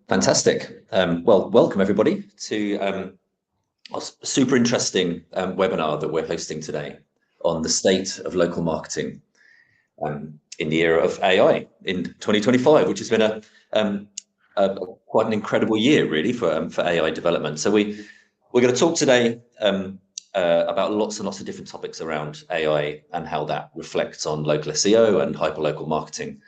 Fantastic. Well, welcome everybody to a super interesting webinar that we're hosting today on the state of local marketing in the era of AI in 2025, which has been quite an incredible year, really, for AI development. So we're going to talk today about lots and lots of different topics around AI and how that reflects on local SEO and hyperlocal marketing.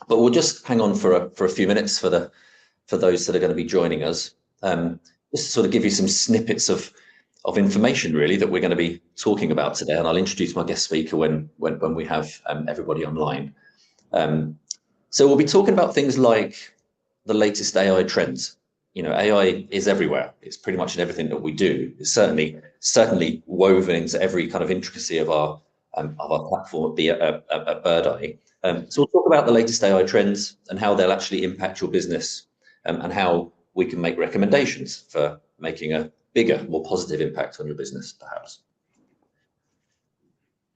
But we'll just hang on for a few minutes for those that are going to be joining us, just to sort of give you some snippets of information, really, that we're going to be talking about today. And I'll introduce my guest speaker when we have everybody online. So we'll be talking about things like the latest AI trends. You know, AI is everywhere. It's pretty much in everything that we do. It's certainly woven into every kind of intricacy of our platform, be it at Birdeye. So we'll talk about the latest AI trends and how they'll actually impact your business, and how we can make recommendations for making a bigger, more positive impact on your business, perhaps.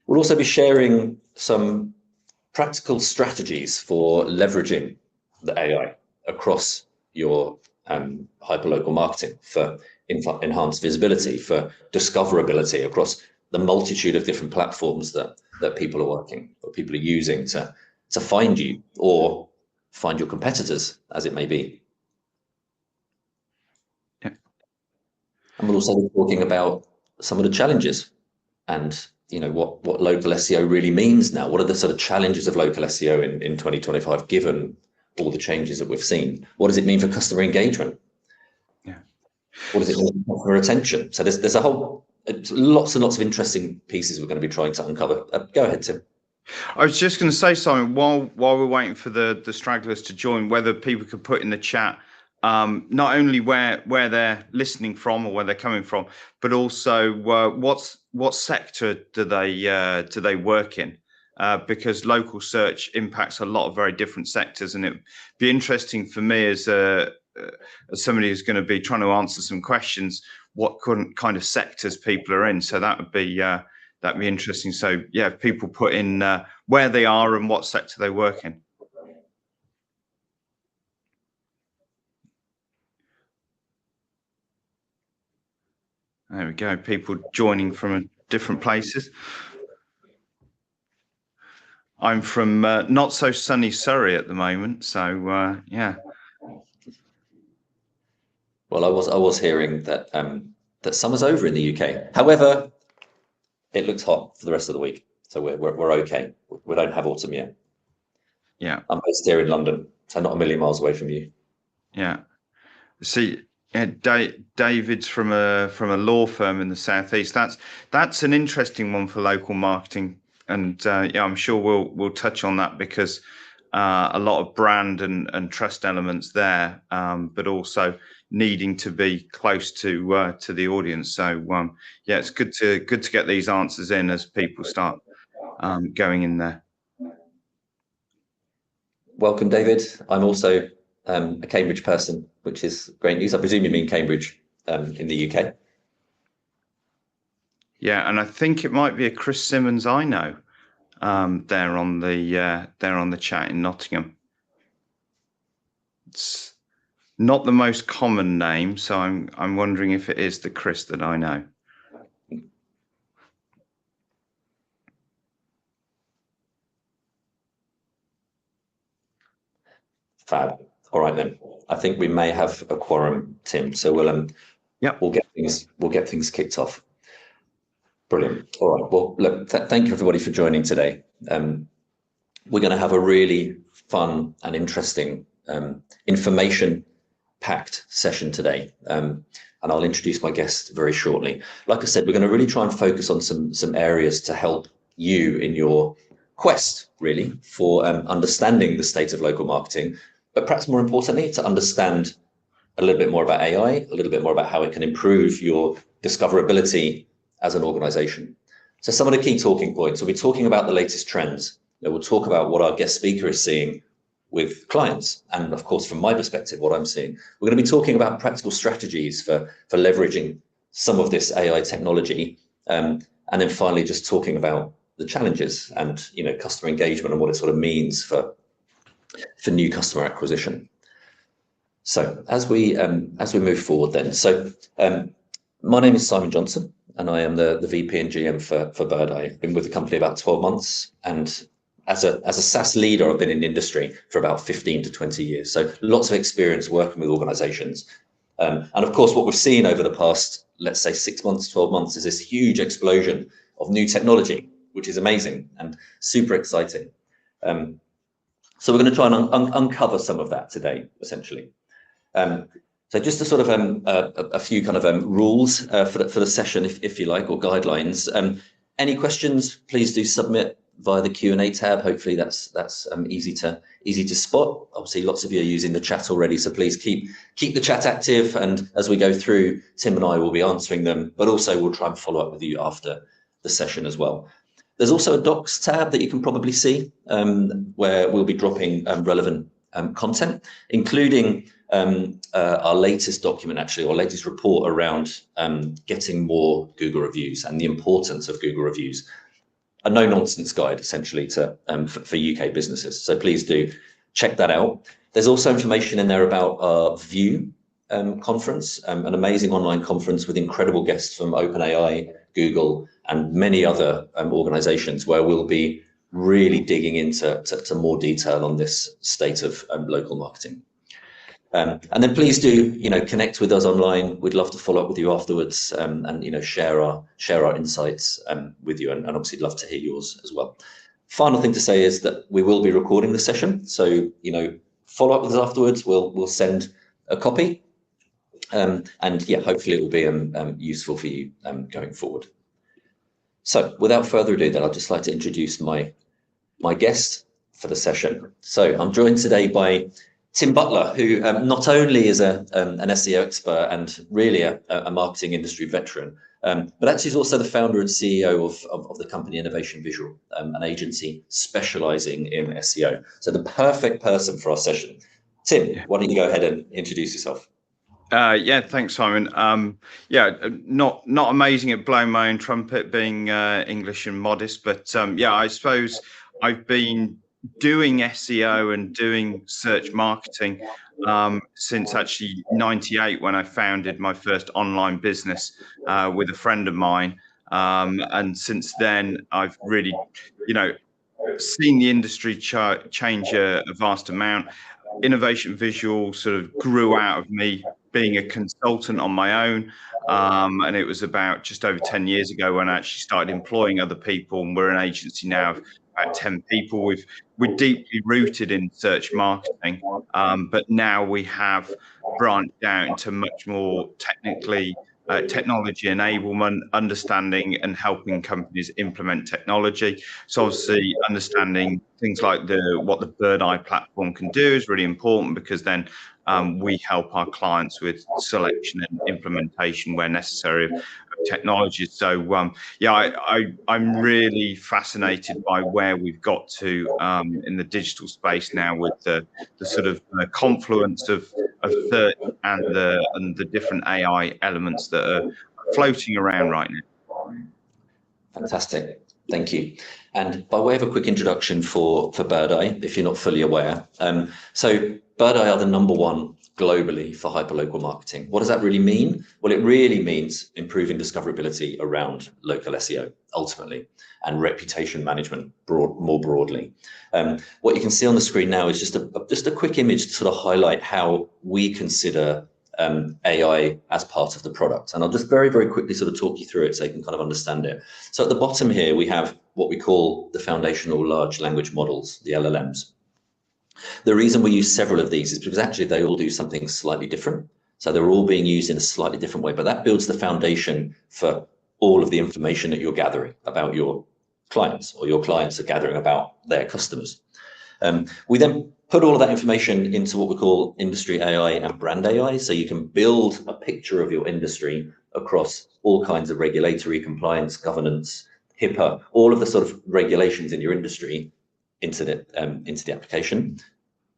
We'll also be sharing some practical strategies for leveraging the AI across your hyperlocal marketing for enhanced visibility, for discoverability across the multitude of different platforms that people are working or people are using to find you or find your competitors, as it may be. Yeah. And we'll also be talking about some of the challenges and, you know, what local SEO really means now. What are the sort of challenges of local SEO in 2025, given all the changes that we've seen? What does it mean for customer engagement? Yeah. What does it mean for customer retention? So there's a whole lots and lots of interesting pieces we're going to be trying to uncover. Go ahead, Tim. I was just going to say something while we're waiting for the stragglers to join, whether people could put in the chat not only where they're listening from or where they're coming from, but also what sector do they work in? Because local search impacts a lot of very different sectors, and it'd be interesting for me as somebody who's going to be trying to answer some questions, what kind of sectors people are in. So that'd be interesting. So yeah, if people put in where they are and what sector they work in. There we go. People joining from different places. I'm from not so sunny Surrey at the moment, so yeah. Well, I was hearing that that summer's over in the UK. However, it looks hot for the rest of the week, so we're okay. We don't have autumn yet. Yeah. I'm based here in London, so not a million miles away from you. Yeah. See, yeah, David's from a law firm in the southeast. That's an interesting one for local marketing, and yeah, I'm sure we'll touch on that, because a lot of brand and trust elements there, but also needing to be close to the audience. So yeah, it's good to get these answers in as people start going in there. Welcome, David. I'm also a Cambridge person, which is great news. I presume you mean Cambridge in the UK. Yeah, and I think it might be a Chris Simmons I know there on the chat in Nottingham. It's not the most common name, so I'm wondering if it is the Chris that I know. Fab. All right then. I think we may have a quorum, Tim. So we'll get things kicked off. Brilliant. All right. Well, look, thank you everybody for joining today. We're going to have a really fun and interesting information-packed session today, and I'll introduce my guest very shortly. Like I said, we're going to really try and focus on some areas to help you in your quest, really, for understanding the state of local marketing, but perhaps more importantly, to understand a little bit more about AI, a little bit more about how it can improve your discoverability as an organization. So some of the key talking points, we'll be talking about the latest trends. We'll talk about what our guest speaker is seeing with clients, and of course, from my perspective, what I'm seeing. We're going to be talking about practical strategies for leveraging some of this AI technology, and then finally just talking about the challenges and customer engagement and what it sort of means for new customer acquisition. So as we move forward then, my name is Simon Johnson, and I am the VP and GM for Birdeye. I've been with the company about 12 months, and as a SaaS leader, I've been in the industry for about 15 to 20 years. So lots of experience working with organizations. And of course, what we've seen over the past, let's say 6 months, 12 months, is this huge explosion of new technology, which is amazing and super exciting. So we're going to try and uncover some of that today, essentially. So just a sort of a few kind of rules for the session, if you like, or guidelines. Any questions, please do submit via the Q&A tab. Hopefully that's easy to spot. Obviously, lots of you are using the chat already, so please keep the chat active. And as we go through, Tim and I will be answering them, but also we'll try and follow up with you after the session as well. There's also a docs tab that you can probably see where we'll be dropping relevant content, including our latest document, actually, or latest report around getting more Google reviews and the importance of Google reviews. A no-nonsense guide, essentially, for UK businesses. So please do check that out. There's also information in there about our View conference, an amazing online conference with incredible guests from OpenAI, Google, and many other organizations, where we'll be really digging into more detail on this state of local marketing. And then please do, connect with us online. We'd love to follow up with you afterwards, and share our insights with you, and obviously love to hear yours as well. Final thing to say is that we will be recording the session, so follow up with us afterwards. We'll send a copy, and yeah, hopefully it will be useful for you going forward. So without further ado, then I'd just like to introduce my guest for the session. So I'm joined today by Tim Butler, who not only is an SEO expert and really a marketing industry veteran, but actually is also the founder and CEO of the company Innovation Visual, an agency specializing in SEO. So the perfect person for our session. Tim, why don't you go ahead and introduce yourself? Yeah, thanks, Simon. Not amazing at blowing my own trumpet, being English and modest, but yeah, I suppose I've been doing SEO and doing search marketing since actually '98, when I founded my first online business with a friend of mine. And since then, I've really, seen the industry change a vast amount. Innovation Visual sort of grew out of me being a consultant on my own. And it was about just over 10 years ago when I actually started employing other people. And we're an agency now of about 10 people. We're deeply rooted in search marketing, but now we have branched out into much more technology enablement, understanding and helping companies implement technology. So obviously understanding things like what the Birdeye platform can do is really important, because then we help our clients with selection and implementation where necessary of technology. So yeah, I'm really fascinated by where we've got to in the digital space now, with the sort of confluence of search and the different AI elements that are floating around right now. Fantastic, thank you. And by way of a quick introduction for Birdeye, if you're not fully aware, so Birdeye are the #1 globally for hyperlocal marketing. What does that really mean? Well, it really means improving discoverability around local SEO, ultimately, and reputation management more broadly. What you can see on the screen now is just a quick image to sort of highlight how we consider AI as part of the product. And I'll just very, very quickly sort of talk you through it so you can kind of understand it. So at the bottom here, we have what we call the foundational large language models, the LLMs. The reason we use several of these is because actually they all do something slightly different. So they're all being used in a slightly different way, but that builds the foundation for all of the information that you're gathering about your clients, or your clients are gathering about their customers. We then put all of that information into what we call industry AI and brand AI. So you can build a picture of your industry across all kinds of regulatory compliance, governance, HIPAA, all of the sort of regulations in your industry into the application.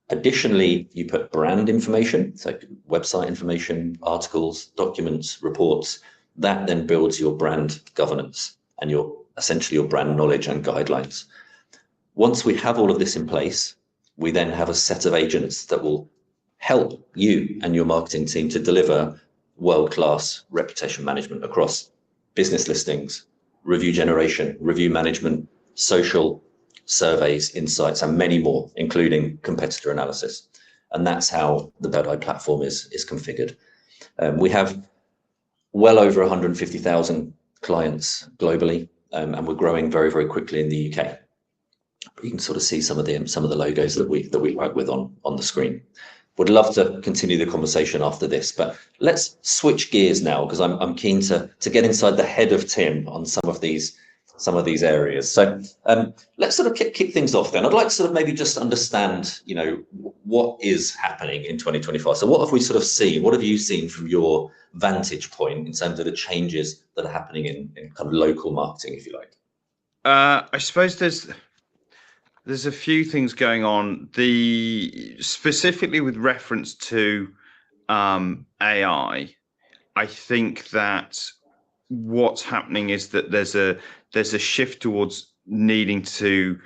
Additionally, you put brand information, so website information, articles, documents, reports. That then builds your brand governance and your essentially your brand knowledge and guidelines. Once we have all of this in place, we then have a set of agents that will help you and your marketing team to deliver world-class reputation management across business listings, review generation, review management, social, surveys, insights, and many more, including competitor analysis. And that's how the Birdeye platform is configured. We have well over 150,000 clients globally, and we're growing very, very quickly in the UK. You can sort of see some of the logos that we work with on the screen. Would love to continue the conversation after this, but let's switch gears now, because I'm keen to get inside the head of Tim on some of these areas. So let's sort of kick things off then. I'd like to sort of maybe just understand, what is happening in 2025. So what have we sort of seen? What have you seen from your vantage point in terms of the changes that are happening in kind of local marketing, if you like? I suppose there's a few things going on. Specifically with reference to AI, I think that what's happening is that there's a shift towards needing to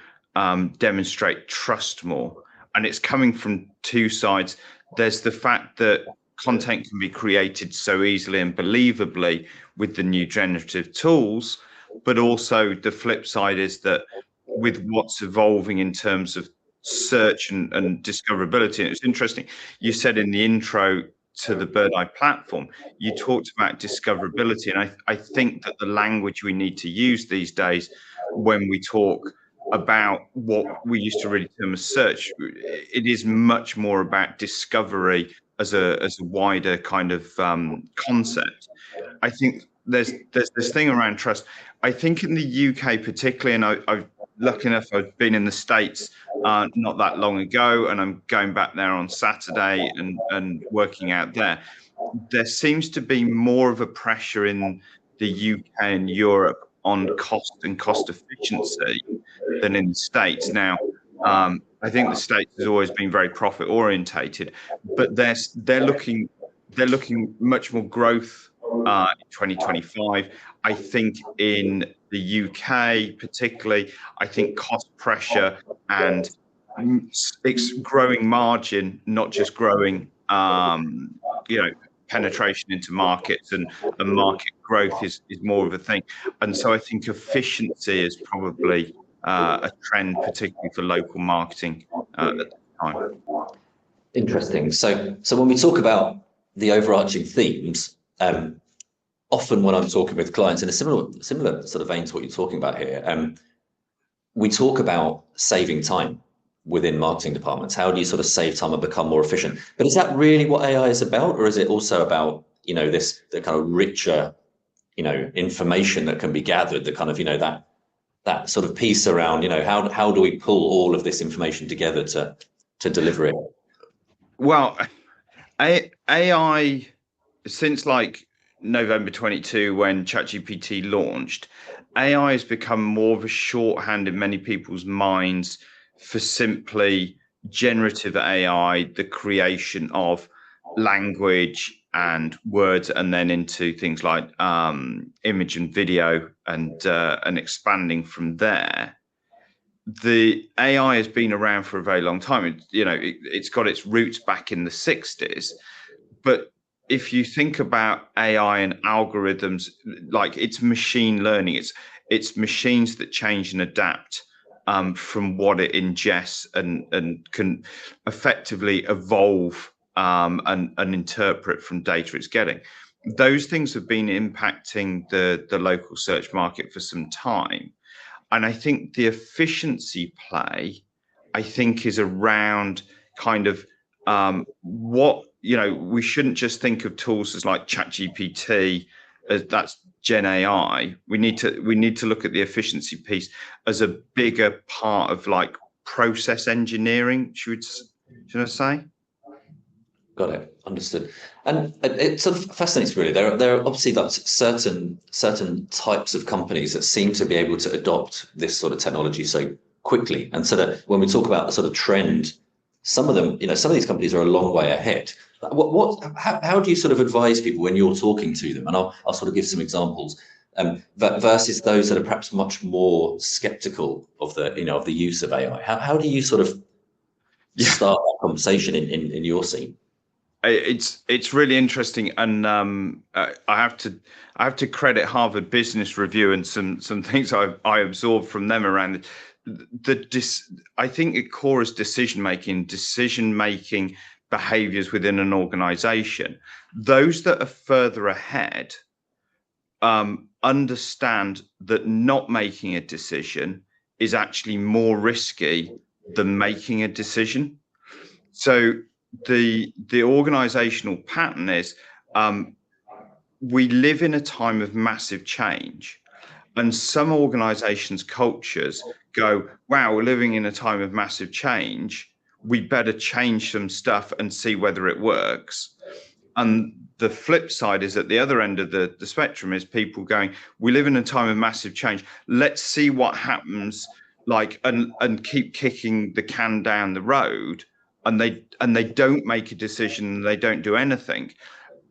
demonstrate trust more, and it's coming from two sides. There's the fact that content can be created so easily and believably with the new generative tools, but also the flip side is that with what's evolving in terms of search and discoverability. And it's interesting, you said in the intro to the Birdeye platform, you talked about discoverability. And I think that the language we need to use these days when we talk about what we used to really term as search, it is much more about discovery as a wider kind of concept. I think there's this thing around trust. I think in the UK particularly, and I've lucky enough, I've been in the States not that long ago, and I'm going back there on Saturday and working out there. There seems to be more of a pressure in the UK and Europe on cost and cost efficiency than in the States. Now, I think the States has always been very profit orientated, but they're looking much more growth in 2025. I think in the UK particularly, I think cost pressure and it's growing margin, not just growing penetration into markets, and market growth is more of a thing. And so I think efficiency is probably a trend, particularly for local marketing at the time. Interesting. So when we talk about the overarching themes, often when I'm talking with clients in a similar sort of vein to what you're talking about here, we talk about saving time within marketing departments. How do you sort of save time and become more efficient? But is that really what AI is about, or is it also about the kind of richer information that can be gathered, the kind of that sort of piece around how do we pull all of this information together to deliver it? Well, AI since like November 22, when ChatGPT launched, AI has become more of a shorthand in many people's minds for simply generative AI, the creation of language and words, and then into things like image and video, and expanding from there. The AI has been around for a very long time. It's got its roots back in the 60s, but if you think about AI and algorithms, like it's machine learning, it's machines that change and adapt from what it ingests and can effectively evolve and interpret from data it's getting. Those things have been impacting the local search market for some time. And I think the efficiency play, is around kind of we shouldn't just think of tools as like ChatGPT as that's Gen AI. We need to look at the efficiency piece as a bigger part of like process engineering. Should I say? Got it. Understood. And it sort of fascinates really. There are obviously like certain types of companies that seem to be able to adopt this sort of technology so quickly, and so that when we talk about the sort of trend, some of them, some of these companies are a long way ahead. How do you sort of advise people when you're talking to them? And I'll sort of give some examples. versus those that are perhaps much more skeptical of the use of AI? How do you sort of start that conversation in your scene? It's really interesting, and I have to credit Harvard Business Review and some things I absorbed from them around I think the core is decision making behaviors within an organization. Those that are further ahead understand that not making a decision is actually more risky than making a decision. So the organizational pattern is we live in a time of massive change, and some organizations' cultures go, wow, we're living in a time of massive change, we better change some stuff and see whether it works. And the flip side is at the other end of the spectrum is people going, we live in a time of massive change, let's see what happens, like, and keep kicking the can down the road. And they don't make a decision, they don't do anything.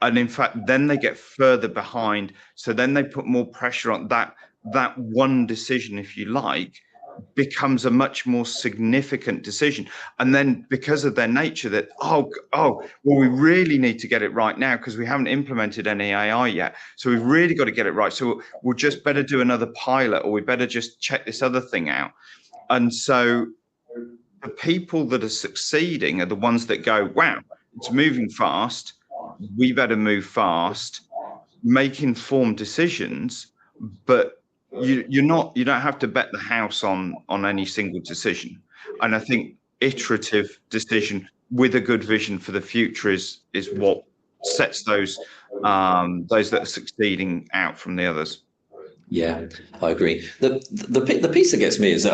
And in fact, then they get further behind. So then they put more pressure on that one decision, if you like, becomes a much more significant decision. And then because of their nature that, well, we really need to get it right now because we haven't implemented any AI yet. So we've really got to get it right. So we'll just better do another pilot, or we better just check this other thing out. And so the people that are succeeding are the ones that go, wow, it's moving fast, we better move fast, make informed decisions, but you don't have to bet the house on any single decision. And I think iterative decision with a good vision for the future is what sets those that are succeeding out from the others. Yeah, I agree. The piece that gets me is that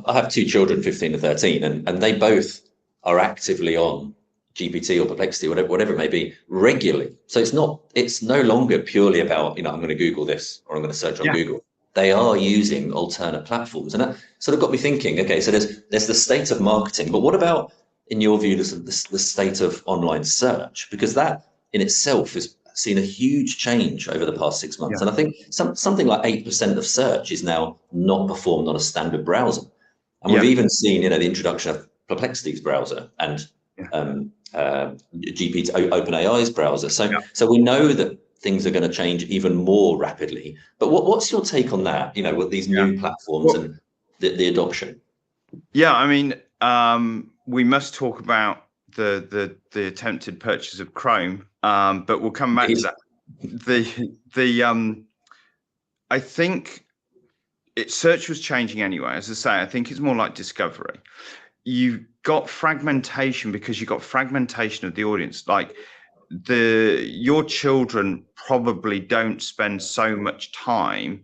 I have two children, 15 and 13, and they both are actively on GPT or Perplexity, whatever it may be, regularly. So it's no longer purely about, I'm going to Google this or I'm going to search on Google. They are using alternate platforms, and that sort of got me thinking. Okay, so there's the state of marketing, but what about, in your view, the state of online search? Because that in itself has seen a huge change over the past 6 months. And I think something like 8% of search is now not performed on a standard browser. And we've even seen, the introduction of Perplexity's browser and GPT, OpenAI's browser. So we know that things are going to change even more rapidly. But what's your take on that, with these new platforms and the adoption? Yeah, I mean, we must talk about the attempted purchase of Chrome, but we'll come back to that. I think search was changing anyway. As I say, I think it's more like discovery. You got fragmentation because you got fragmentation of the audience. Like your children probably don't spend so much time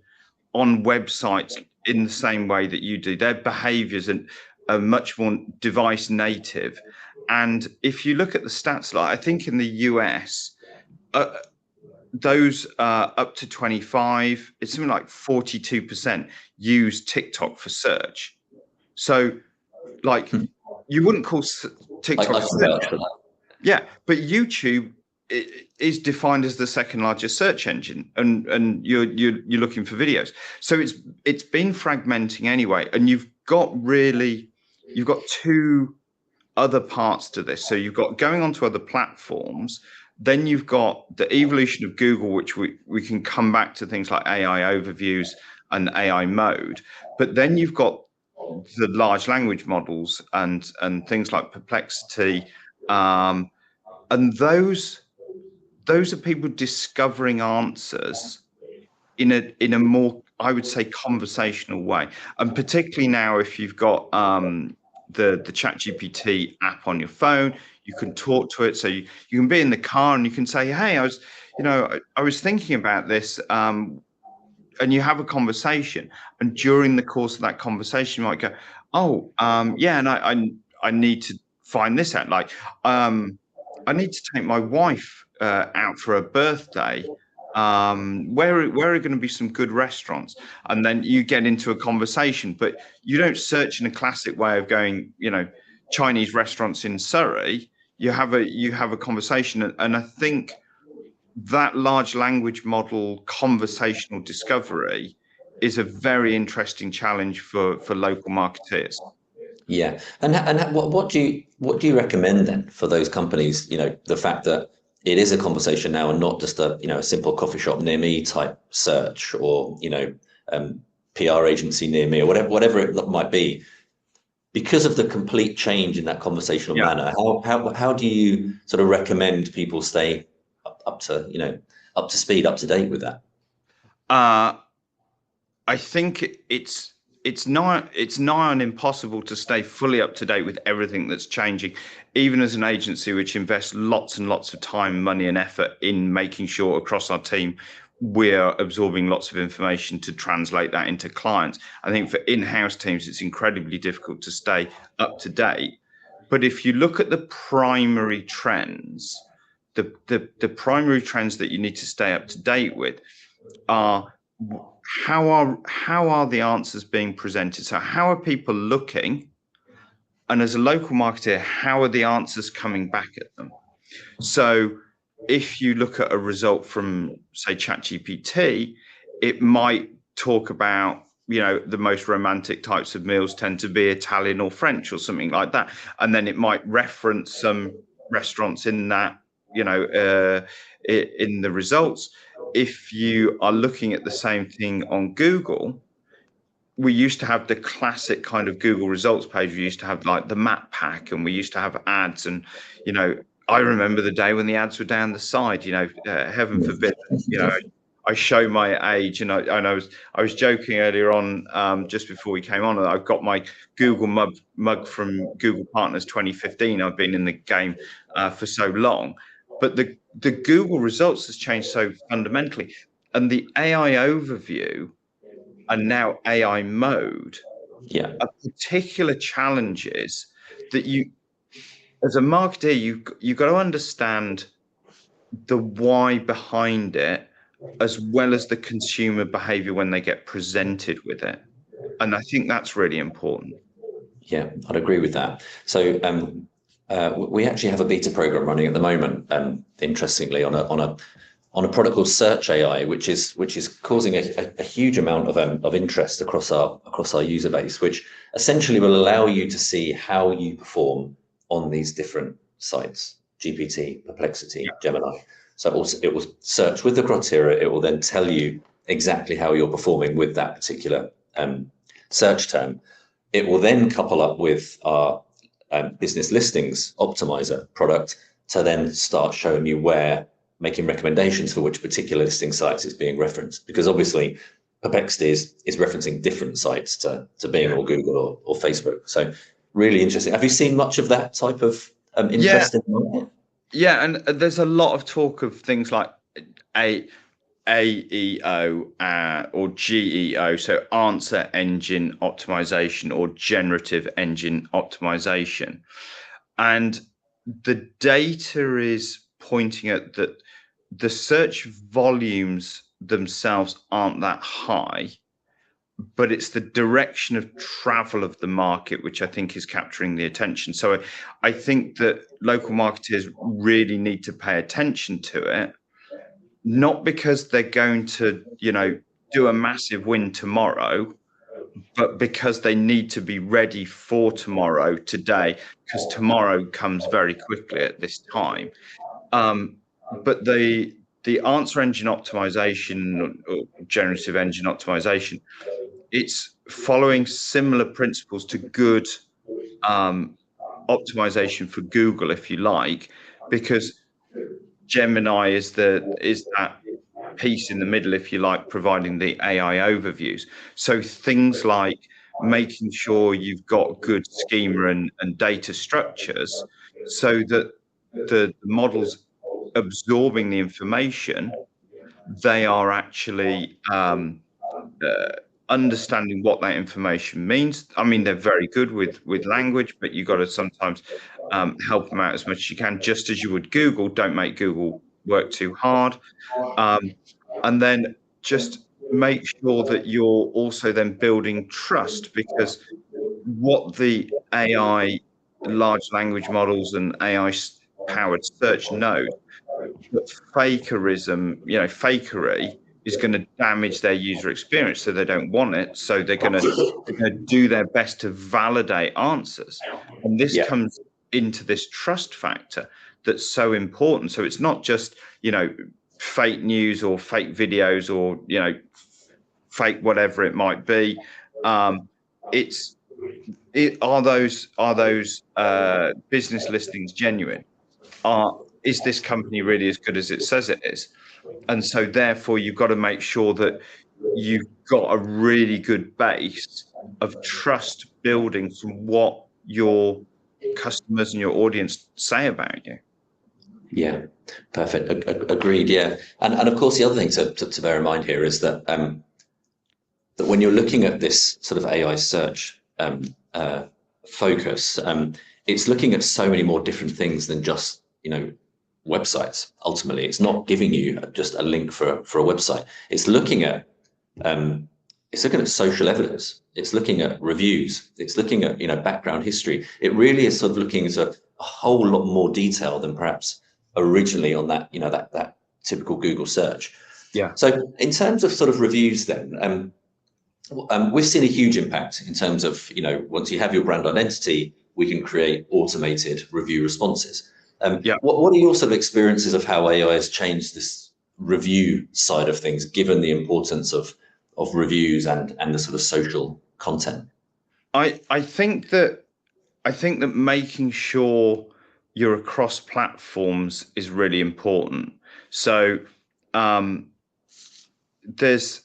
on websites in the same way that you do. Their behaviors are much more device native. And if you look at the stats, like I think in the US, those up to 25, it's something like 42% use TikTok for search. So like you wouldn't call TikTok search. Yeah, but YouTube is defined as the second largest search engine, and you're looking for videos. So it's been fragmenting anyway, and you've got two other parts to this. So you've got going onto other platforms, then you've got the evolution of Google, which we can come back to things like AI overviews and AI mode, but then you've got the large language models and things like Perplexity, and those are people discovering answers in a more, I would say, conversational way. And particularly now, if you've got the ChatGPT app on your phone, you can talk to it. So you can be in the car and you can say, hey, I was thinking about this, and you have a conversation. And during the course of that conversation, you might go, and I need to find this out. Like, I need to take my wife out for a birthday. Where are going to be some good restaurants? And then you get into a conversation, but you don't search in a classic way of going, Chinese restaurants in Surrey. You have a conversation, and I think that large language model conversational discovery is a very interesting challenge for local marketeers. Yeah, and what do you recommend then for those companies? You know, the fact that it is a conversation now and not just a a simple coffee shop near me type search, or PR agency near me, or whatever it might be. Because of the complete change in that conversational Yeah. manner, how do you sort of recommend people stay up to up to speed, up to date with that? Uh, I think it's nigh on impossible to stay fully up to date with everything that's changing, even as an agency which invests lots and lots of time, money, and effort in making sure across our team we're absorbing lots of information to translate that into clients. I think for in-house teams, it's incredibly difficult to stay up to date. But if you look at the primary trends, the primary trends that you need to stay up to date with are how are the answers being presented? So how are people looking? And as a local marketer, how are the answers coming back at them? So if you look at a result from, say, ChatGPT, it might talk about, the most romantic types of meals tend to be Italian or French or something like that. And then it might reference some restaurants in that, in the results. If you are looking at the same thing on Google, we used to have the classic kind of Google results page. We used to have like the map pack, and we used to have ads. And, I remember the day when the ads were down the side, heaven forbid, I show my age, and I was joking earlier on, just before we came on, and I've got my Google mug from Google Partners 2015. I've been in the game for so long, but the Google results has changed so fundamentally, and the AI overview and now AI mode Yeah, are particular challenges that you, as a marketer, you got to understand the why behind it, as well as the consumer behavior when they get presented with it. And I think that's really important. yeah, I'd agree with that. So we actually have a beta program running at the moment. Interestingly, on a product called Search AI, which is causing a huge amount of interest across our user base, which essentially will allow you to see how you perform on these different sites: GPT, Perplexity, Gemini. So it will search with the criteria. It will then tell you exactly how you're performing with that particular search term. It will then couple up with our business listings optimizer product to then start showing you making recommendations for which particular listing sites is being referenced. Because obviously Perplexity is referencing different sites to Bing or Google or Facebook. So really interesting. Have you seen much of that type of interest in the market? Yeah, and there's a lot of talk of things like AEO or GEO, so answer engine optimization or generative engine optimization. And the data is pointing at that the search volumes themselves aren't that high, but it's the direction of travel of the market which I think is capturing the attention. So I think that local marketers really need to pay attention to it, not because they're going to, do a massive win tomorrow, but because they need to be ready for tomorrow today, because tomorrow comes very quickly at this time. But the answer engine optimization or generative engine optimization, it's following similar principles to good optimization for Google, if you like, because Gemini is that piece in the middle, if you like, providing the AI overviews. So things like making sure you've got good schema and data structures so that the models absorbing the information, they are actually understanding what that information means. I mean, they're very good with language, but you've got to sometimes help them out as much as you can, just as you would Google. Don't make Google work too hard. And then just make sure that you're also then building trust, because what the AI, large language models and AI powered search knows But fakery is going to damage their user experience, so they don't want it. So they're going to do their best to validate answers, and this comes into this trust factor that's so important. So it's not just fake news or fake videos or fake whatever it might be. Are those business listings genuine? Is this company really as good as it says it is? And so therefore you've got to make sure that you've got a really good base of trust building from what your customers and your audience say about you. Yeah, perfect. Agreed. Yeah, and of course the other thing to bear in mind here is that that when you're looking at this sort of AI search focus, it's looking at so many more different things than just websites. Ultimately, it's not giving you just a link for a website. It's looking at social evidence. It's looking at reviews. It's looking at background history. It really is sort of looking at a whole lot more detail than perhaps originally on that that typical Google search. Yeah. So in terms of sort of reviews, then we've seen a huge impact in terms of once you have your brand identity, we can create automated review responses. What are your sort of experiences of how AI has changed this review side of things, given the importance of reviews and the sort of social content? I think that making sure you're across platforms is really important. So there's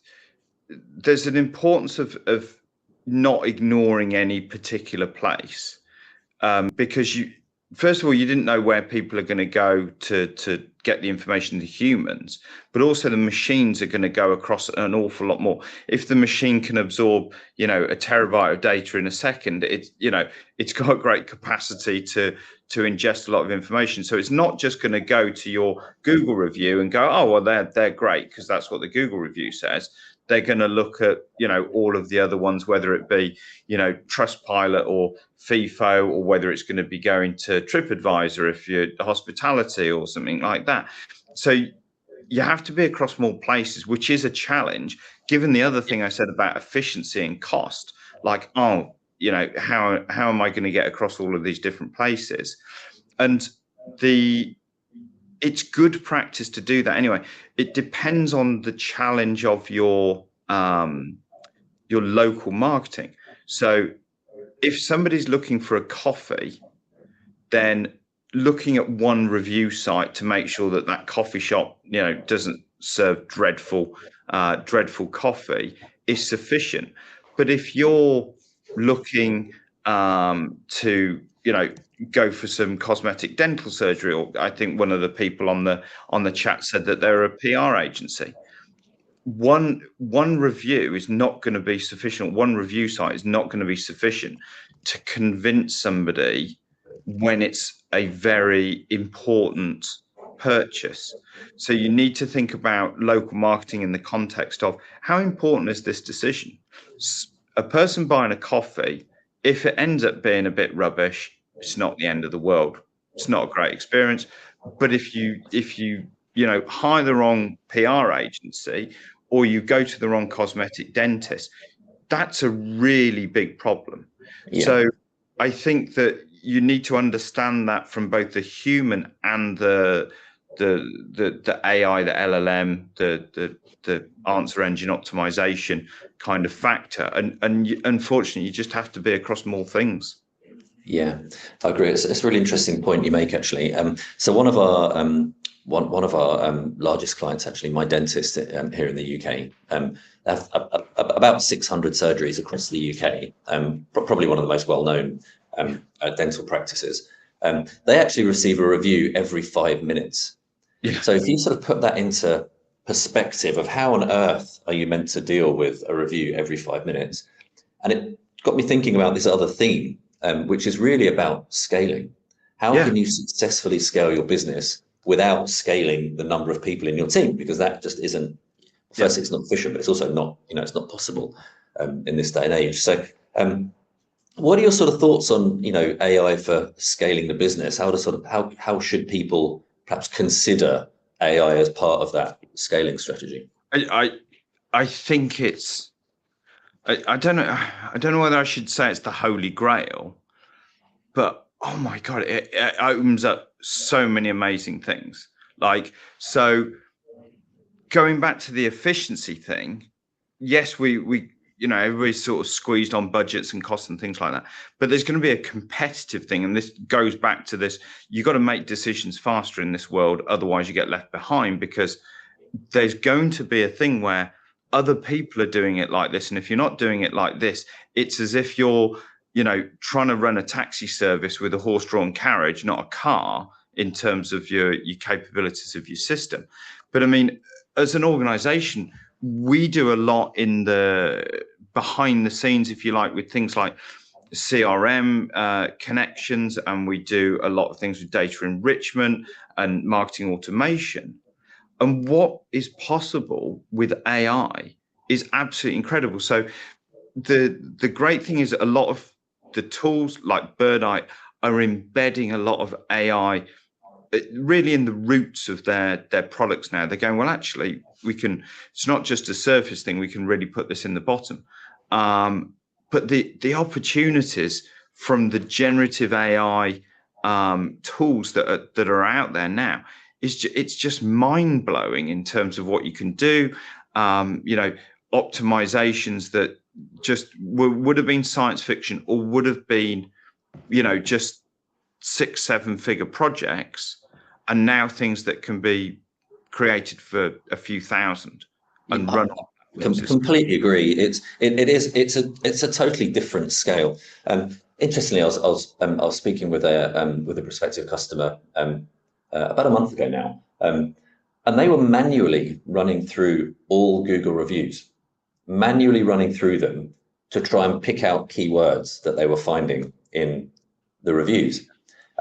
an importance of not ignoring any particular place, because first of all, you didn't know where people are going to go to get the information, the humans, but also the machines are going to go across an awful lot more. If the machine can absorb, a terabyte of data in a second, it's got great capacity to ingest a lot of information. So it's not just going to go to your Google review and go, oh, well, they're great because that's what the Google review says. They're going to look at, all of the other ones, whether it be, Trustpilot or FIFO, or whether it's going to be going to TripAdvisor if you're hospitality or something like that. So you have to be across more places, which is a challenge, given the other thing I said about efficiency and cost. Like, how am I going to get across all of these different places? And it's good practice to do that anyway. It depends on the challenge of your local marketing. So if somebody's looking for a coffee, then looking at one review site to make sure that coffee shop, doesn't serve dreadful coffee is sufficient. But if you're looking to, go for some cosmetic dental surgery, or I think one of the people on the chat said that they're a PR agency. One review is not going to be sufficient. One review site is not going to be sufficient to convince somebody when it's a very important purchase. So you need to think about local marketing in the context of how important is this decision? A person buying a coffee, if it ends up being a bit rubbish, it's not the end of the world. It's not a great experience. But if you hire the wrong PR agency, or you go to the wrong cosmetic dentist, that's a really big problem. Yeah. So I think that you need to understand that from both the human and the AI, the LLM, the answer engine optimization kind of factor. And unfortunately, you just have to be across more things. Yeah, I agree. It's a really interesting point you make, actually. So one of our largest clients, actually, my dentist here in the UK, have about 600 surgeries across the UK. Probably one of the most well-known dental practices. They actually receive a review every 5 minutes. Yeah. So if you sort of put that into perspective of how on earth are you meant to deal with a review every 5 minutes, and it got me thinking about this other theme, which is really about scaling. How can you successfully scale your business without scaling the number of people in your team? Because that just isn't, first, it's not efficient, but it's also not, it's not possible in this day and age. So what are your sort of thoughts on, AI for scaling the business? How should people perhaps consider AI as part of that scaling strategy? I think it's, I don't know whether I should say it's the holy grail, but oh my God, it opens up so many amazing things. Like, so going back to the efficiency thing, yes, we everybody's sort of squeezed on budgets and costs and things like that, but there's going to be a competitive thing, and this goes back to this: you got to make decisions faster in this world, otherwise you get left behind, because there's going to be a thing where other people are doing it like this, and if you're not doing it like this, it's as if you're trying to run a taxi service with a horse-drawn carriage, not a car, in terms of your capabilities of your system. But I mean, as an organization, we do a lot in the behind the scenes, if you like, with things like CRM connections, and we do a lot of things with data enrichment and marketing automation. And what is possible with AI is absolutely incredible. So the great thing is, a lot of the tools like Birdeye are embedding a lot of AI really in the roots of their products now. They're going, well, actually, it's not just a surface thing, we can really put this in the bottom. But the opportunities from the generative AI tools that are out there now, it's just mind-blowing in terms of what you can do. Optimizations that just would have been science fiction, or would have been just 6-7 figure projects, and now things that can be created for a few thousand and run. Completely agree. It's a totally different scale. Interestingly, I was speaking with a prospective customer about a month ago now, and they were manually running through all Google reviews, manually running through them to try and pick out keywords that they were finding in the reviews.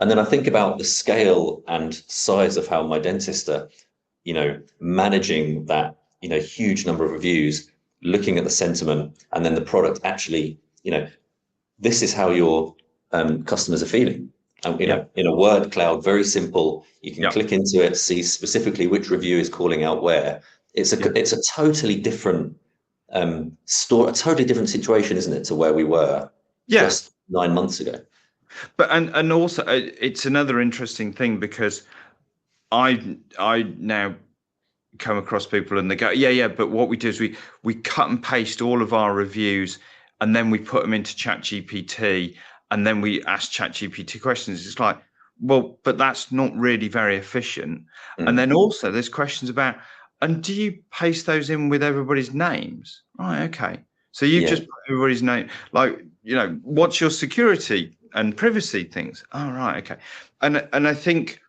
And then I think about the scale and size of how my dentist are, managing that, huge number of reviews, looking at the sentiment, and then the product actually, this is how your customers are feeling. And, in a word cloud, very simple. You can click into it, see specifically which review is calling out where. It's a totally different a totally different situation, isn't it, to where we were just 9 months ago. But and also it's another interesting thing, because I now come across people and they go, but what we do is we cut and paste all of our reviews, and then we put them into ChatGPT, and then we ask ChatGPT questions. It's like, well, but that's not really very efficient. And then also there's questions about, and do you paste those in with everybody's names? Right, okay. So you just put everybody's name, like, what's your security and privacy things? Oh, right, okay. And I think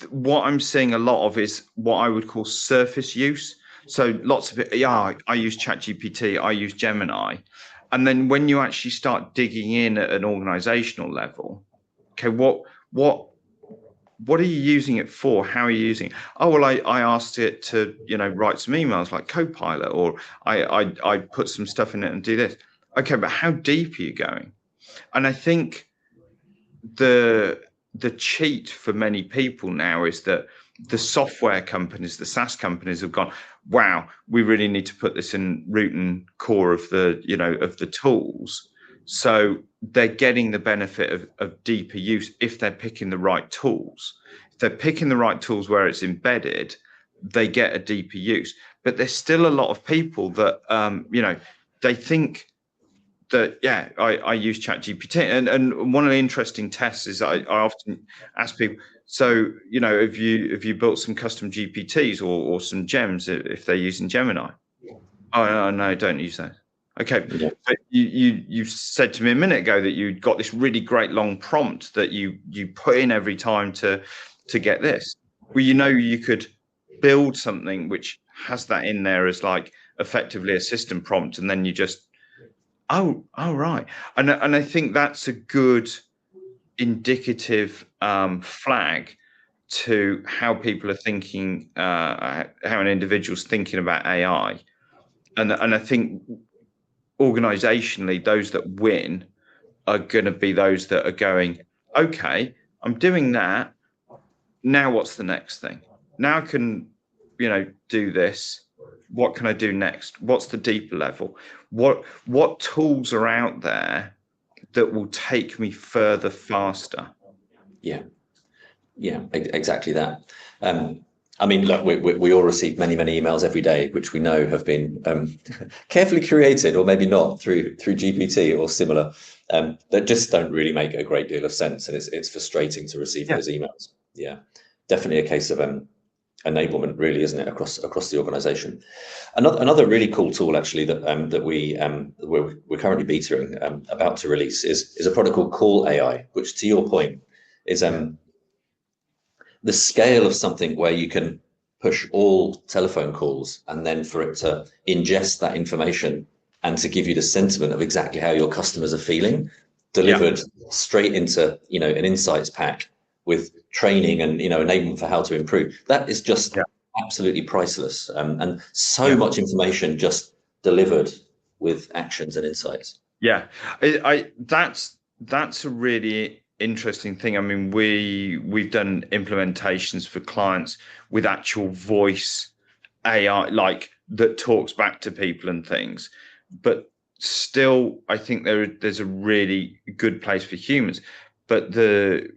what I'm seeing a lot of is what I would call surface use. So lots of it, I use ChatGPT, I use Gemini. And then when you actually start digging in at an organizational level, okay, what are you using it for? How are you using it? Oh, well, I asked it to, write some emails like Copilot, or I put some stuff in it and do this. Okay, but how deep are you going? And I think the cheat for many people now is that the software companies, the SaaS companies, have gone, wow, we really need to put this in root and core of the, of the tools. So they're getting the benefit of deeper use if they're picking the right tools. If they're picking the right tools where it's embedded, they get a deeper use. But there's still a lot of people that, they think that, I use ChatGPT. And one of the interesting tests is I often ask people, so, have you built some custom GPTs or some gems if they're using Gemini? Oh, no, don't use those. Okay, but you said to me a minute ago that you got this really great long prompt that you put in every time to get this. Well, you could build something which has that in there as like effectively a system prompt, and then you just right. And I think that's a good indicative flag to how people are thinking, how an individual's thinking about AI, and I think organizationally, those that win are going to be those that are going, okay, I'm doing that, now what's the next thing? Now I can, do this. What can I do next? What's the deeper level? What tools are out there that will take me further faster? Yeah, exactly that. I mean, look, we all receive many emails every day, which we know have been carefully created, or maybe not, through GPT or similar, that just don't really make a great deal of sense, and it's frustrating to receive those emails. Yeah, definitely a case of enablement, really, isn't it, across the organisation? Another really cool tool, actually, that we're currently betaing, about to release, is a product called Call AI, which, to your point, is the scale of something where you can push all telephone calls and then for it to ingest that information and to give you the sentiment of exactly how your customers are feeling, delivered straight into an insights pack with training and enablement for how to improve. That is just absolutely priceless, and so much information just delivered with actions and insights. That's a really interesting thing. I mean, we've done implementations for clients with actual voice AI, like that talks back to people and things, but still I think there's a really good place for humans. But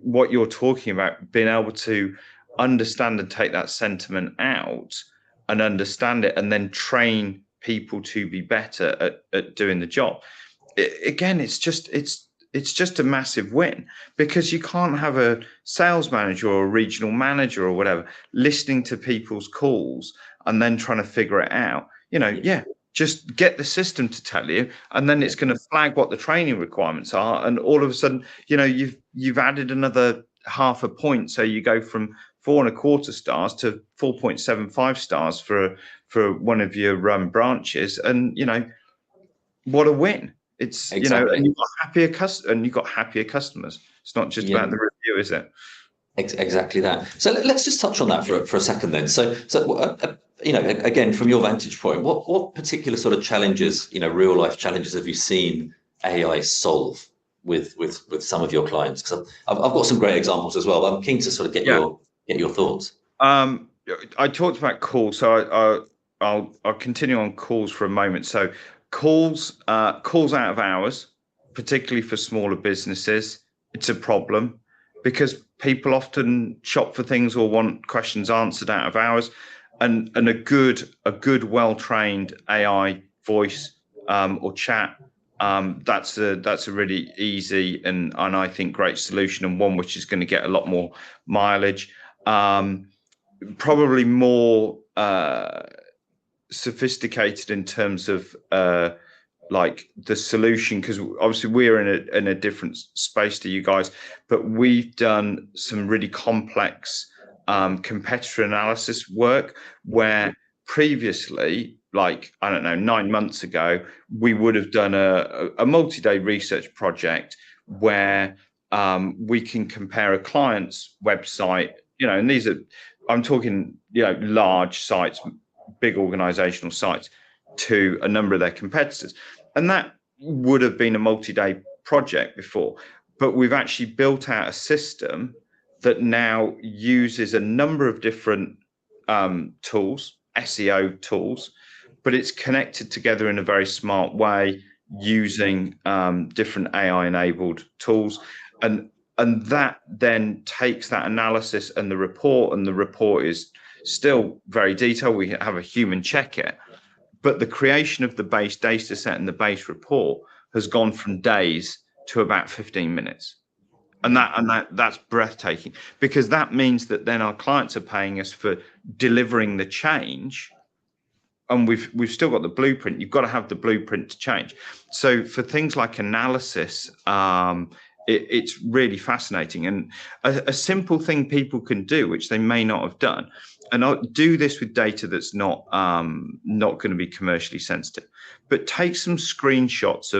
what you're talking about, being able to understand and take that sentiment out and understand it and then train people to be better at doing the job, again, it's just a massive win, because you can't have a sales manager or a regional manager or whatever listening to people's calls and then trying to figure it out. Just get the system to tell you, and then it's going to flag what the training requirements are, and all of a sudden, you've added another half a point, so you go from 4.25 stars to 4.75 stars for one of your branches, and what a win. It's Exactly. and you've got happier customers. It's not just about the review, is it? Exactly that. So let's just touch on that for a second then. So again, from your vantage point, what particular sort of challenges, real life challenges, have you seen AI solve with some of your clients? Because I've got some great examples as well, but I'm keen to sort of get your thoughts. I talked about calls, so I'll continue on calls for a moment. So calls out of hours, particularly for smaller businesses, it's a problem, because people often shop for things or want questions answered out of hours, and a good well-trained AI voice or chat, that's a really easy and I think great solution, and one which is going to get a lot more mileage. Probably more sophisticated in terms of like the solution, because obviously we're in a different space to you guys, but we've done some really complex competitor analysis work, where previously, like, I don't know, 9 months ago, we would have done a multi-day research project where we can compare a client's website, and these are, I'm talking, large sites, big organizational sites, to a number of their competitors. And that would have been a multi-day project before, but we've actually built out a system that now uses a number of different tools, SEO tools, but it's connected together in a very smart way using different AI-enabled tools. And that then takes that analysis and the report is still very detailed. We have a human check it, but the creation of the base data set and the base report has gone from days to about 15 minutes. And that's breathtaking, because that means that then our clients are paying us for delivering the change, and we've still got the blueprint. You've got to have the blueprint to change. So for things like analysis, it's really fascinating, and a simple thing people can do, which they may not have done, and I'll do this with data that's not going to be commercially sensitive, but take some screenshots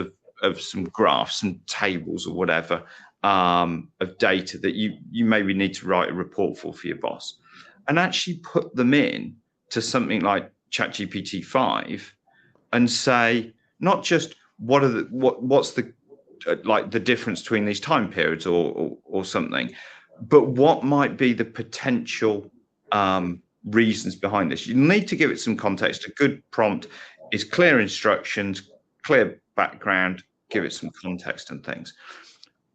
of some graphs and tables or whatever, of data that you maybe need to write a report for your boss, and actually put them in to something like ChatGPT 5 and say, not just what's the like the difference between these time periods or something, but what might be the potential reasons behind this? You need to give it some context. A good prompt is clear instructions, clear background, give it some context and things.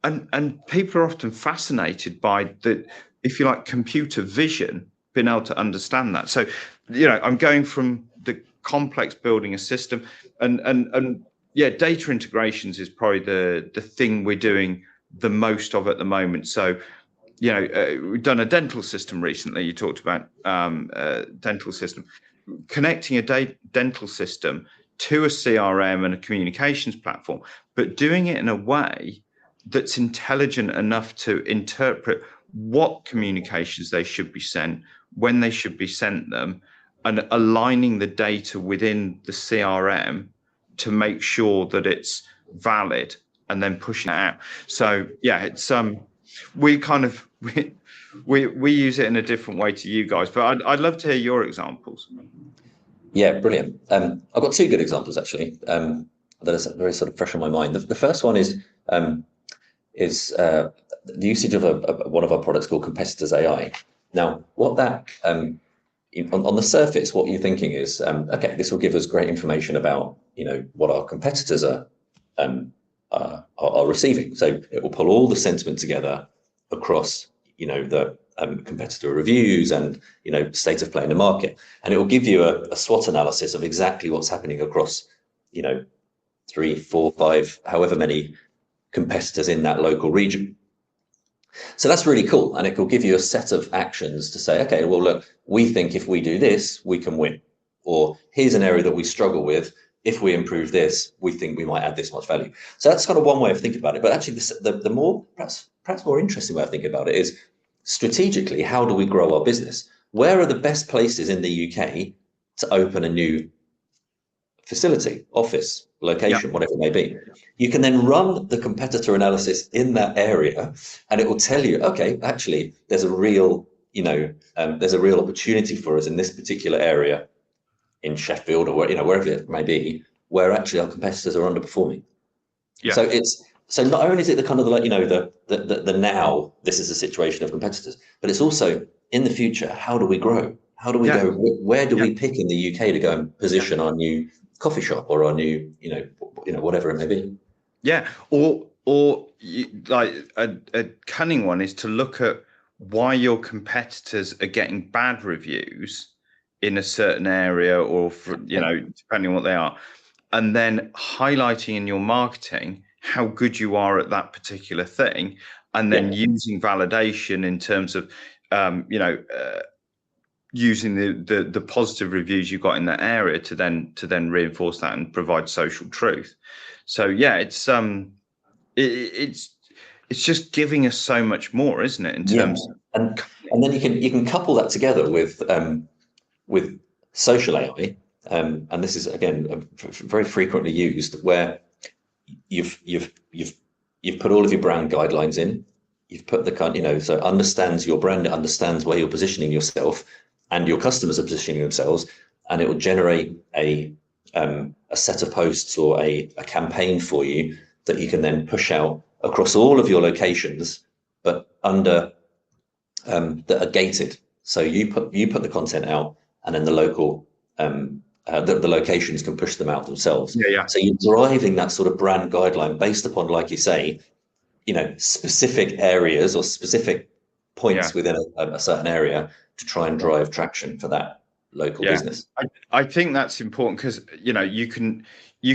And people are often fascinated by the, if you like, computer vision, being able to understand that. So, I'm going from the complex building a system, and yeah, data integrations is probably the thing we're doing the most of at the moment. So, we've done a dental system recently. You talked about dental system, connecting a dental system to a CRM and a communications platform, but doing it in a way that's intelligent enough to interpret what communications they should be sent, when they should be sent them, and aligning the data within the CRM to make sure that it's valid, and then pushing it out. So yeah, it's we kind of we use it in a different way to you guys, but I'd love to hear your examples. Yeah, brilliant. I've got two good examples actually that are very sort of fresh on my mind. The first one is the usage of one of our products called Competitors AI. Now, what that on the surface, what you're thinking is, okay, this will give us great information about what our competitors are receiving. So it will pull all the sentiment together across the competitor reviews and state of play in the market, and it will give you a SWOT analysis of exactly what's happening across 3, 4, 5, however many competitors in that local region. So that's really cool, and it will give you a set of actions to say, okay, well, look, we think if we do this, we can win, or here's an area that we struggle with. If we improve this, we think we might add this much value. So that's kind of one way of thinking about it. But actually, the more perhaps more interesting way of thinking about it is strategically, how do we grow our business? Where are the best places in the UK to open a new facility, office, location, whatever it may be? You can then run the competitor analysis in that area, and it will tell you, okay, actually, there's a real, there's a real opportunity for us in this particular area in Sheffield or wherever it may be, where actually our competitors are underperforming. Yeah. So not only is it the kind of the now, this is a situation of competitors, but it's also in the future, how do we grow? How do we go? Where do we pick in the UK to go and position our new coffee shop or our new, whatever it may be? Yeah, or like a cunning one is to look at why your competitors are getting bad reviews in a certain area, or depending on what they are, and then highlighting in your marketing how good you are at that particular thing, and then using validation in terms of using the positive reviews you got in that area to then reinforce that and provide social truth. So yeah, it's just giving us so much more, isn't it? In terms and then you can couple that together with social AI, and this is again very frequently used, where you've put all of your brand guidelines in. You've put the so it understands your brand, it understands where you're positioning yourself, and your customers are positioning themselves, and it will generate a set of posts or a campaign for you that you can then push out across all of your locations, but under that are gated. So you put the content out, and then the local the locations can push them out themselves. So you're driving that sort of brand guideline based upon, like you say, specific areas or specific points within a certain area to try and drive traction for that local business. I think that's important, because you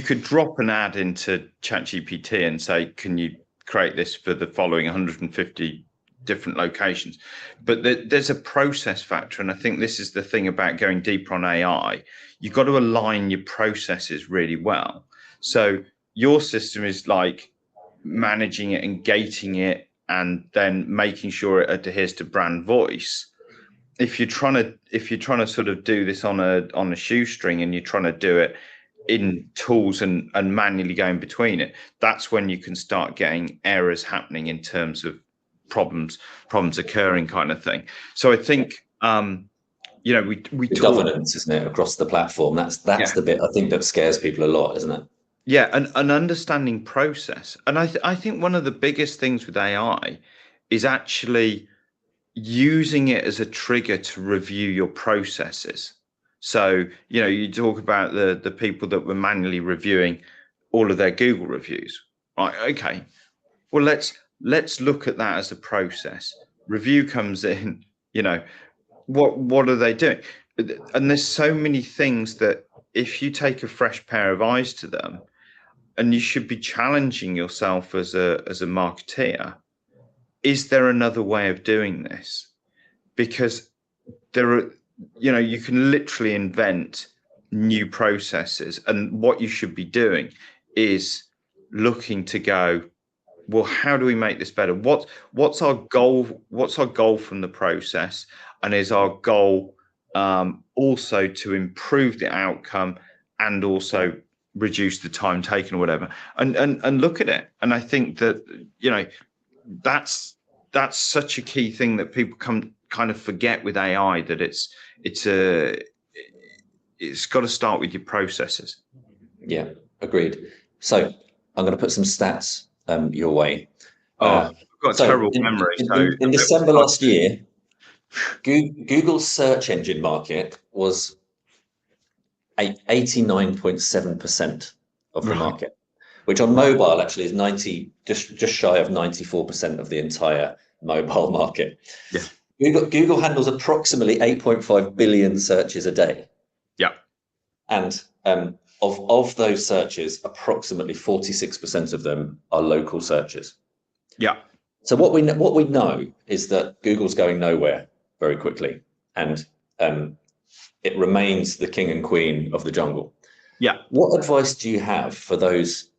could drop an ad into ChatGPT and say, can you create this for the following 150 different locations, but there's a process factor, and I think this is the thing about going deeper on AI. You've got to align your processes really well. So your system is like managing it and gating it, and then making sure it adheres to brand voice. If you're trying to sort of do this on a shoestring, and you're trying to do it in tools and manually going between it, that's when you can start getting errors happening in terms of problems occurring, kind of thing. So I think we talk governance, isn't it, across the platform? That's the bit I think that scares people a lot, isn't it? Yeah, an understanding process. And I think one of the biggest things with AI is actually using it as a trigger to review your processes. So, you talk about the people that were manually reviewing all of their Google reviews. Right, okay. Well, let's look at that as a process. Review comes in, what are they doing? And there's so many things that if you take a fresh pair of eyes to them, and you should be challenging yourself as a marketeer, is there another way of doing this? Because there are, you can literally invent new processes, and what you should be doing is looking to go, well, how do we make this better? What's our goal? What's our goal from the process? And is our goal also to improve the outcome and also reduce the time taken or whatever? And look at it. And I think that that's such a key thing that people kind of forget with AI, that it's got to start with your processes. Yeah, agreed. So I'm going to put some stats your way. I've got a terrible memory. In December last year, Google's search engine market was 89.7% of the market, which on mobile actually is just shy of 94% of the entire mobile market. Yeah. Google handles approximately 8.5 billion searches a day. Yeah. And of those searches, approximately 46% of them are local searches. Yeah. So what we know is that Google's going nowhere very quickly, and it remains the king and queen of the jungle. Yeah. What advice do you have for those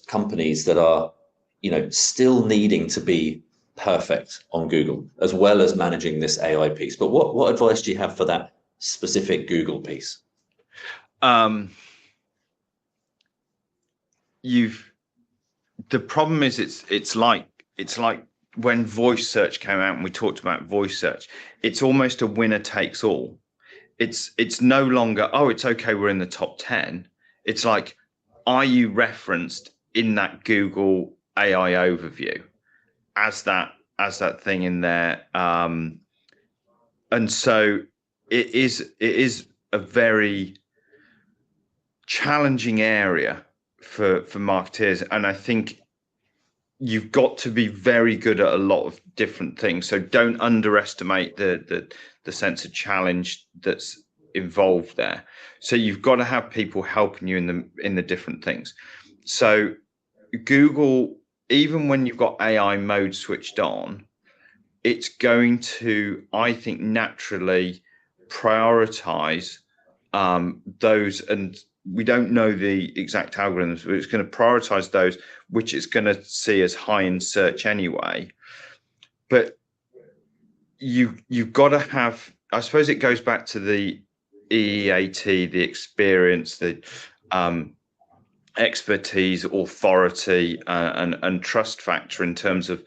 companies that are, still needing to be perfect on Google, as well as managing this AI piece? But what advice do you have for that specific Google piece? The problem is it's like when voice search came out and we talked about voice search, it's almost a winner takes all. It's no longer, oh, it's okay, we're in the top 10. It's like, are you referenced in that Google AI overview as that thing in there? And so it is a very challenging area for marketeers, and I think you've got to be very good at a lot of different things. So don't underestimate the sense of challenge that's involved there. So you've got to have people helping you in the different things. So Google, even when you've got AI mode switched on, it's going to, I think, naturally prioritize those, and we don't know the exact algorithms, but it's going to prioritize those which it's going to see as high in search anyway. But you've got to have, I suppose it goes back to the EEAT, the experience, the expertise, authority, and trust factor, in terms of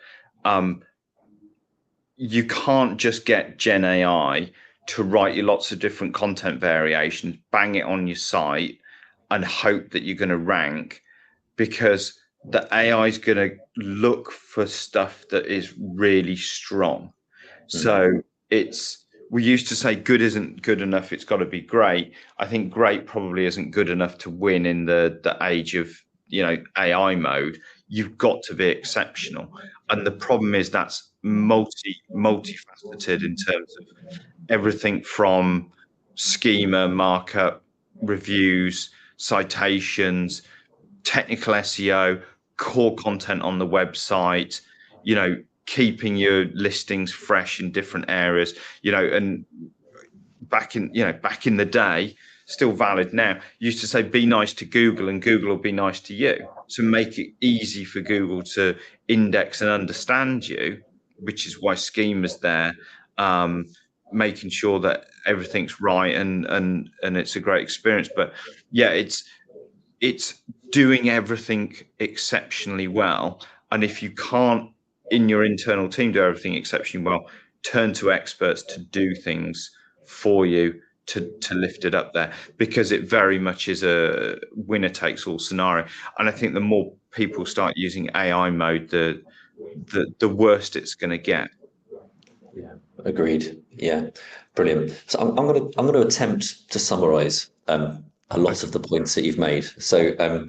you can't just get Gen AI to write you lots of different content variations, bang it on your site, and hope that you're going to rank, because the AI is going to look for stuff that is really strong. So we used to say good isn't good enough, it's got to be great. I think great probably isn't good enough to win in the age of AI mode. You've got to be exceptional, and the problem is that's multifaceted in terms of everything from schema, markup, reviews, citations, technical SEO, core content on the website, keeping your listings fresh in different areas, and back in the day, still valid now, used to say be nice to Google and Google will be nice to you. So make it easy for Google to index and understand you, which is why schema's there, making sure that everything's right and it's a great experience. But yeah, it's doing everything exceptionally well. And if you can't, in your internal team, do everything exceptionally well, turn to experts to do things for you to lift it up there, because it very much is a winner takes all scenario. And I think the more people start using AI mode, the worst it's going to get. Yeah, agreed. Yeah, brilliant. So I'm going to attempt to summarize a lot of the points that you've made. So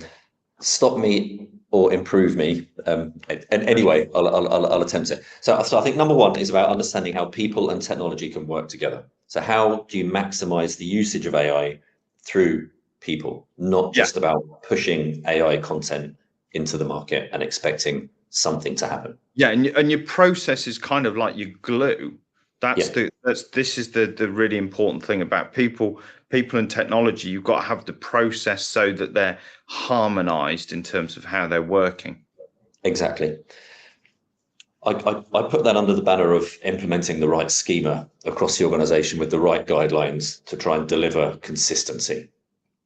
stop me or improve me. And anyway, I'll attempt it. So I think number one is about understanding how people and technology can work together. So how do you maximize the usage of AI through people, not Yeah. just about pushing AI content into the market and expecting something to happen? Yeah, and your process is kind of like your glue. Yeah, This is the really important thing about people and technology. You've got to have the process so that they're harmonized in terms of how they're working. exactly. I put that under the banner of implementing the right schema across the organization with the right guidelines to try and deliver consistency.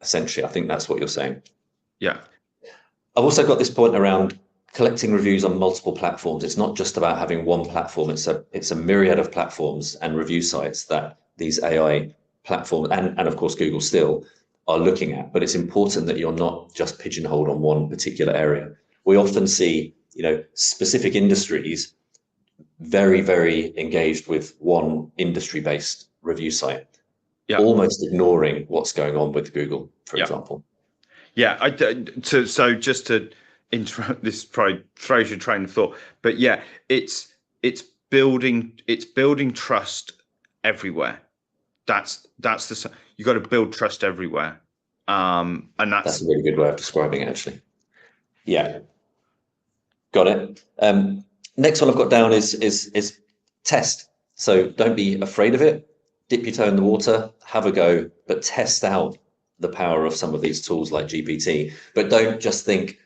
Essentially, I think that's what you're saying. Yeah. I've also got this point around collecting reviews on multiple platforms. It's not just about having one platform. It's a myriad of platforms and review sites that these AI platforms and of course Google still are looking at. But it's important that you're not just pigeonholed on one particular area. We often see, specific industries very, very engaged with one industry-based review site, Yeah. almost ignoring what's going on with Google, for Yeah. example. Yeah. So just to interrupt, this probably throws your train of thought, but yeah, it's building trust everywhere. You got to build trust everywhere. And That's a really good way of describing it, actually. Yeah, got it. Next one I've got down is test. So don't be afraid of it. Dip your toe in the water, have a go, but test out the power of some of these tools like GPT. But don't just think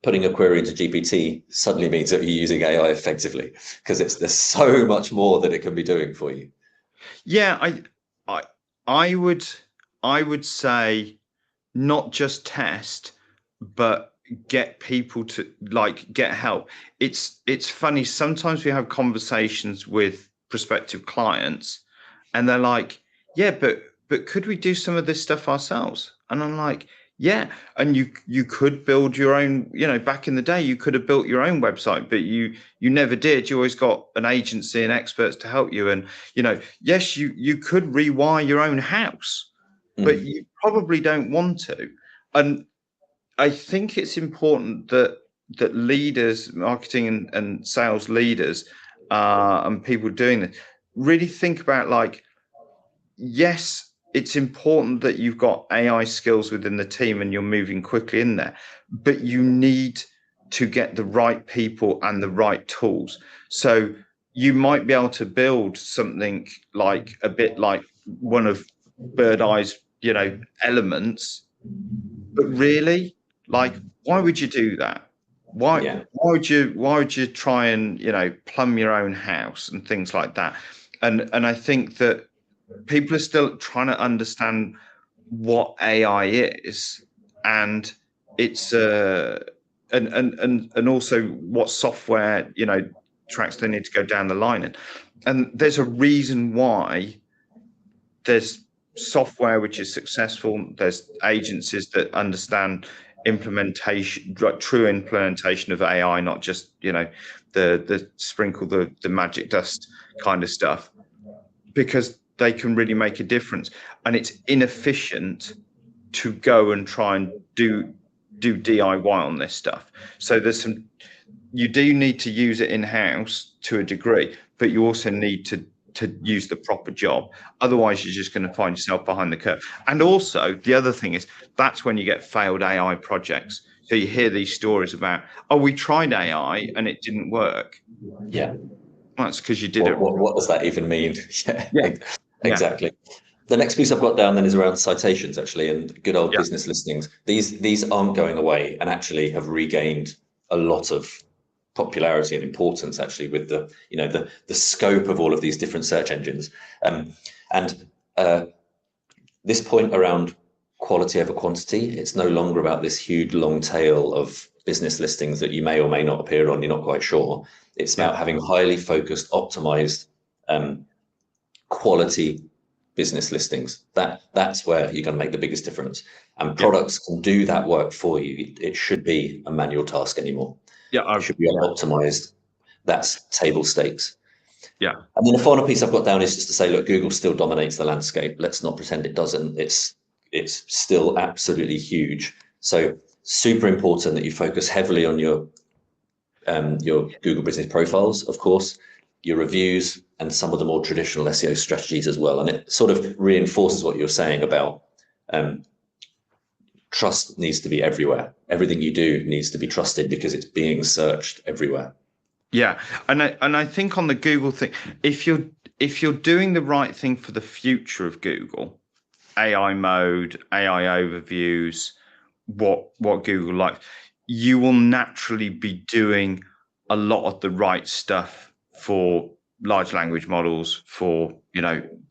putting a query into GPT suddenly means that you're using AI effectively, because there's so much more that it can be doing for you. Yeah, I I would I would say not just test, but get people to get help. It's funny, sometimes we have conversations with prospective clients and they're like, yeah, but could we do some of this stuff ourselves? And I'm like, yeah. And you could build your own, back in the day you could have built your own website, but you never did. You always got an agency and experts to help you. And yes, you could rewire your own house, but you probably don't want to. And I think it's important that leaders, marketing and sales leaders, and people doing this really think about, yes, it's important that you've got AI skills within the team and you're moving quickly in there, but you need to get the right people and the right tools. So you might be able to build something like a bit like one of Birdeye's, elements, but really, why would you do that? Why would you try and, plumb your own house and things like that? And I think that people are still trying to understand what AI is, and it's and also what software, tracks they need to go down the line. And there's a reason why there's software which is successful. There's agencies that understand implementation, true implementation of AI, not just the sprinkle the magic dust kind of stuff, because they can really make a difference. And it's inefficient to go and try and do DIY on this stuff. So you do need to use it in-house to a degree, but you also need to use the proper job. Otherwise, you're just going to find yourself behind the curve. And also, the other thing is, that's when you get failed AI projects. So you hear these stories about, oh, we tried AI and it didn't work. Yeah. Well, that's because you did it. What does that even mean? Yeah. Exactly. The next piece I've got down then is around citations, actually, and good old Yeah. business listings. These aren't going away and actually have regained a lot of popularity and importance, actually, with the scope of all of these different search engines. And this point around quality over quantity, it's no longer about this huge long tail of business listings that you may or may not appear on, you're not quite sure. It's about having highly focused, optimized, quality business listings. That's where you're going to make the biggest difference. And products can do that work for you. It should be a manual task anymore. Yeah, it should be optimized. That's table stakes. Yeah. And then the final piece I've got down is just to say, look, Google still dominates the landscape. Let's not pretend it doesn't. It's still absolutely huge. So super important that you focus heavily on your Google business profiles, of course, your reviews, and some of the more traditional SEO strategies as well. And it sort of reinforces what you're saying about trust needs to be everywhere. Everything you do needs to be trusted because it's being searched everywhere. Yeah, and I think on the Google thing, if you're doing the right thing for the future of Google, AI mode, AI overviews, what Google likes, you will naturally be doing a lot of the right stuff for large language models, for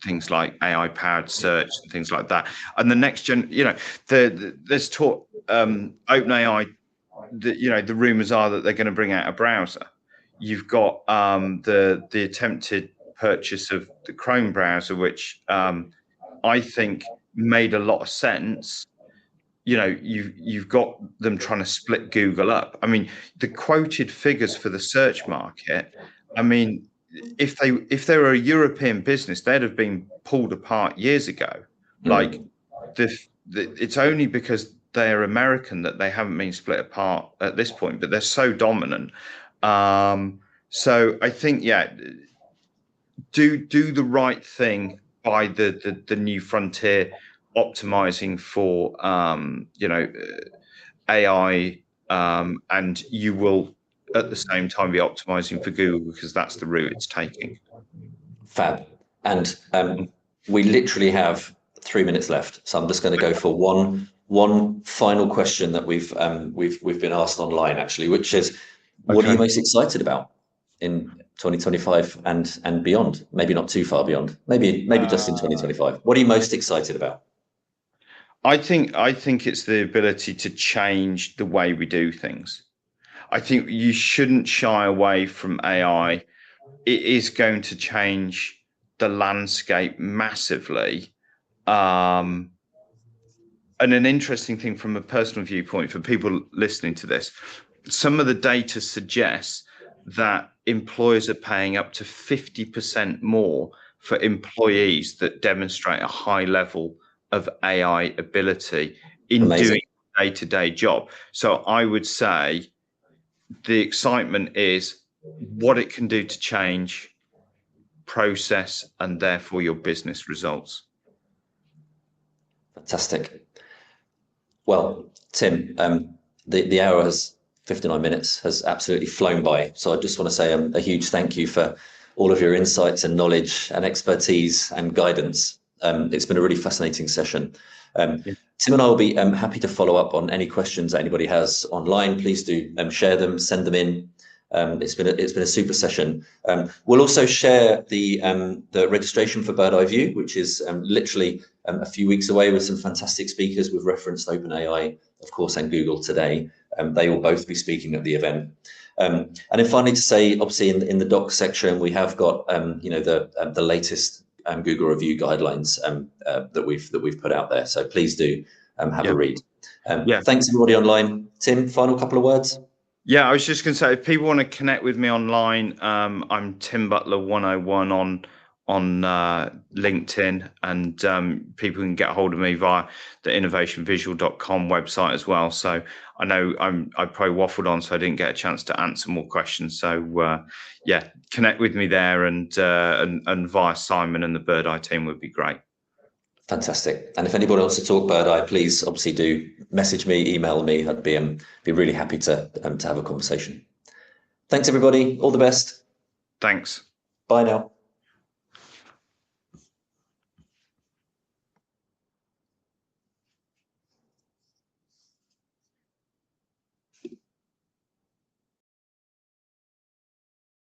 things like AI powered search and things like that. And the next gen, there's talk, OpenAI, the rumors are that they're going to bring out a browser. You've got the attempted purchase of the Chrome browser, which I think made a lot of sense. You've got them trying to split Google up. I mean, the quoted figures for the search market, I mean, if they were a European business, they'd have been pulled apart years ago. Like it's only because they're American that they haven't been split apart at this point, but they're so dominant. So I think, do the right thing by the new frontier, optimizing for AI, and you will at the same time be optimizing for Google because that's the route it's taking. Fab. And we literally have 3 minutes left, so I'm just going to go for one final question that we've been asked online, actually, which is, what are you most excited about in 2025 and beyond? Maybe not too far beyond. Maybe just in 2025. What are you most excited about? I think it's the ability to change the way we do things. I think you shouldn't shy away from AI. It is going to change the landscape massively. And an interesting thing from a personal viewpoint for people listening to this, some of the data suggests that employers are paying up to 50% more for employees that demonstrate a high level of AI ability in doing a day-to-day job. So I would say the excitement is what it can do to change process and therefore your business results. Fantastic. Well, Tim, the hour has 59 minutes has absolutely flown by. So I just want to say a huge thank you for all of your insights and knowledge and expertise and guidance. It's been a really fascinating session. Tim and I will be happy to follow up on any questions that anybody has online. Please do share them, send them in. It's been a super session. We'll also share the registration for Birdeye View, which is literally a few weeks away, with some fantastic speakers. We've referenced OpenAI, of course, and Google today. They will both be speaking at the event. And then finally, to say, obviously, in the docs section, we have got the latest Google review guidelines that we've put out there. So please do have a read. Thanks everybody online. Tim, final couple of words. Yeah, I was just going to say, if people want to connect with me online, I'm Tim Butler 101 on LinkedIn, and people can get a hold of me via the innovationvisual.com website as well. So I know I probably waffled on, so I didn't get a chance to answer more questions. So connect with me there, and via Simon and the Birdeye team would be great. Fantastic. And if anybody wants to talk Birdeye, please obviously do message me, email me. I'd be really happy to have a conversation. Thanks everybody. All the best. Thanks. Bye now.